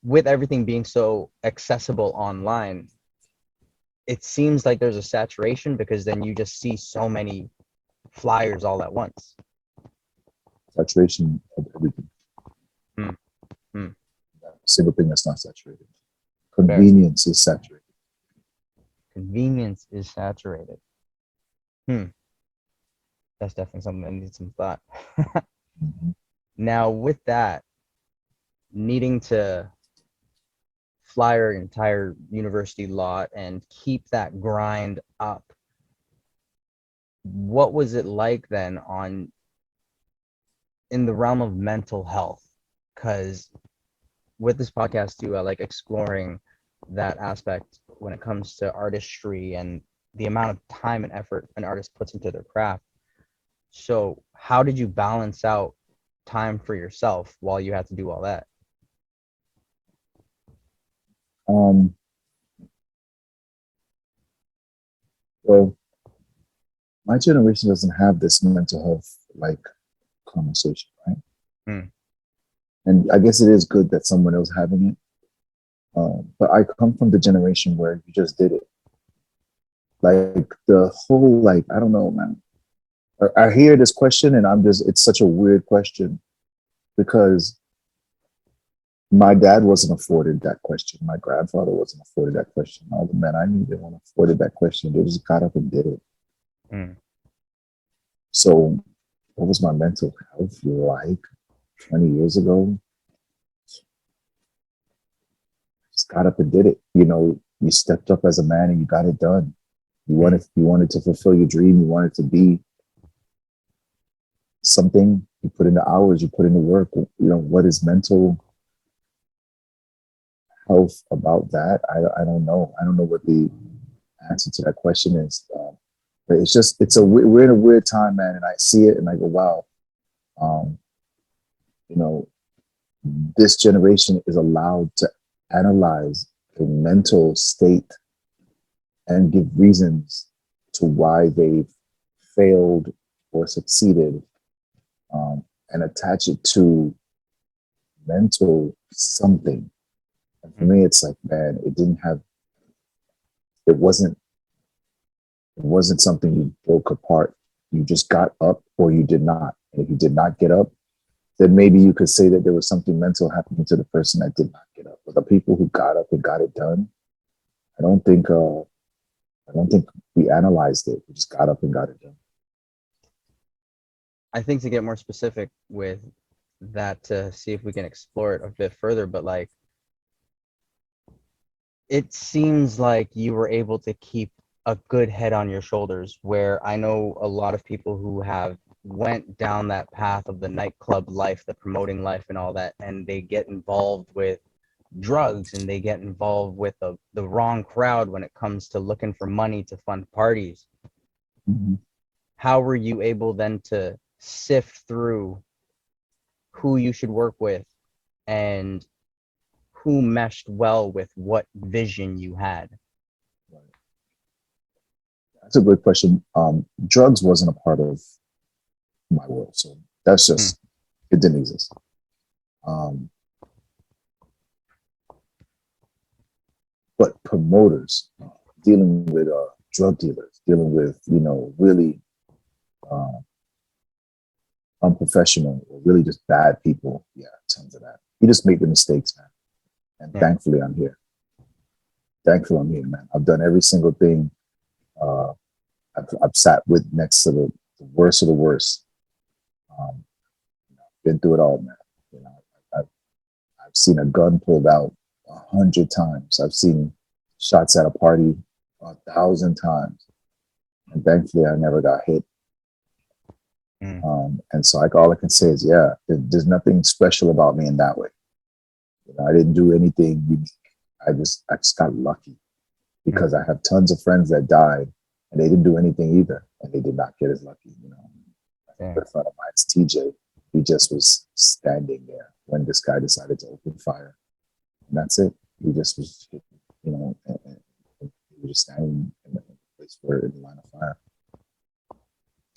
with everything being so accessible online, it seems like there's a saturation because then you just see so many flyers all at once. Saturation of everything. Hmm. Hmm. Single thing that's not saturated. Fair. Convenience is saturated. Convenience is saturated. Hmm. That's definitely something that needs some thought. Mhm. Now, with that, needing to fly our entire university lot and keep that grind up, what was it like then on in the realm of mental health? Because with this podcast too, I like exploring that aspect when it comes to artistry and the amount of time and effort an artist puts into their craft. So, how did you balance out time for yourself while you had to do all that? Um, well, my generation doesn't have this mental health like conversation, right? Hmm. And I guess it is good that someone else having it. But I come from the generation where you just did it. Like the whole, like, I don't know, man. I hear this question and I'm just, it's such a weird question because my dad wasn't afforded that question. My grandfather wasn't afforded that question. All the men I knew, they weren't afforded that question. They just got up and did it. Hmm. So, what was my mental health like 20 years ago? Just got up and did it. You know, you stepped up as a man and you got it done. Hmm. You wanted to fulfill your dream. You wanted to be something. You put in the hours. You put in the work. You know what is mental health about that? I don't know. I don't know what the answer to that question is. But it's just we're in a weird time, man. And I see it and I go, wow. Um, you know, this generation is allowed to analyze the mental state and give reasons to why they've failed or succeeded, and attach it to mental something. And for Hmm. me, it's like, man, it wasn't, it wasn't something you broke apart. You just got up or you did not. And if you did not get up, then maybe you could say that there was something mental happening to the person that did not get up. But the people who got up and got it done, I don't think, I don't think we analyzed it. We just got up and got it done. I think to get more specific with that to see if we can explore it a bit further, but like it seems like you were able to keep a good head on your shoulders, where I know a lot of people who have went down that path of the nightclub life, the promoting life and all that, and they get involved with drugs and they get involved with the wrong crowd when it comes to looking for money to fund parties. Mm-hmm. How were you able then to sift through who you should work with and who meshed well with what vision you had? That's a good question. Drugs wasn't a part of my world, so that's Hmm. just it didn't exist. Um, but promoters dealing with drug dealers, dealing with really uh, unprofessional or really just bad people. Yeah, tons of that. You just make the mistakes, man. And Yeah. thankfully, I'm here. Thankfully, I'm here, man. I've done every single thing. Uh, I've sat with next to the worst of the worst. Um, been through it all, man. You know, I've, I've seen a gun pulled out 100 times. I've seen shots at a party 1,000 times, and thankfully, I never got hit. Mm. And so, like, all I can say is, yeah, there's nothing special about me in that way. You know, I didn't do anything unique. I just got lucky Mm. because I have tons of friends that died and they didn't do anything either, and they did not get as lucky. You know, a Yeah. good friend of mine's TJ. He just was standing there when this guy decided to open fire, and that's it. He just was, and he was just standing in the place where in the line of fire.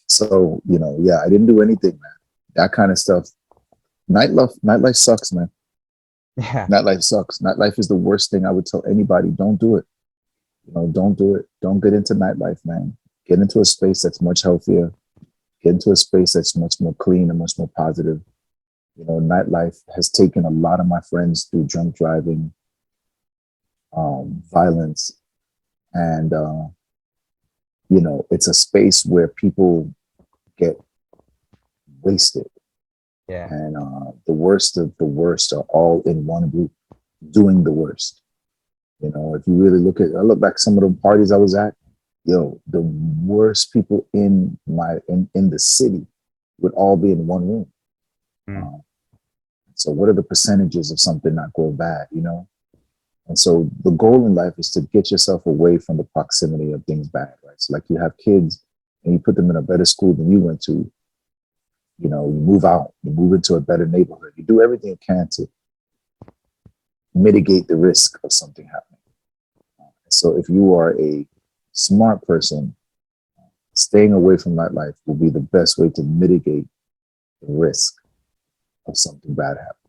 So, yeah, I didn't do anything, man. That kind of stuff. Nightlife sucks, man. Yeah. Nightlife sucks. Nightlife is the worst thing I would tell anybody. Don't do it. Don't do it. Don't get into nightlife, man. Get into a space that's much healthier. Get into a space that's much more clean and much more positive. Nightlife has taken a lot of my friends through drunk driving, violence, and it's a space where people get wasted, Yeah. and the worst of the worst are all in one group doing the worst. If you really I look back some of the parties I was at, the worst people in the city would all be in one room. Mm. Um, so what are the percentages of something not going bad? And so the goal in life is to get yourself away from the proximity of things bad, right? So like you have kids and you put them in a better school than you went to, you move out, you move into a better neighborhood, you do everything you can to mitigate the risk of something happening. So if you are a smart person, staying away from nightlife will be the best way to mitigate the risk of something bad happening.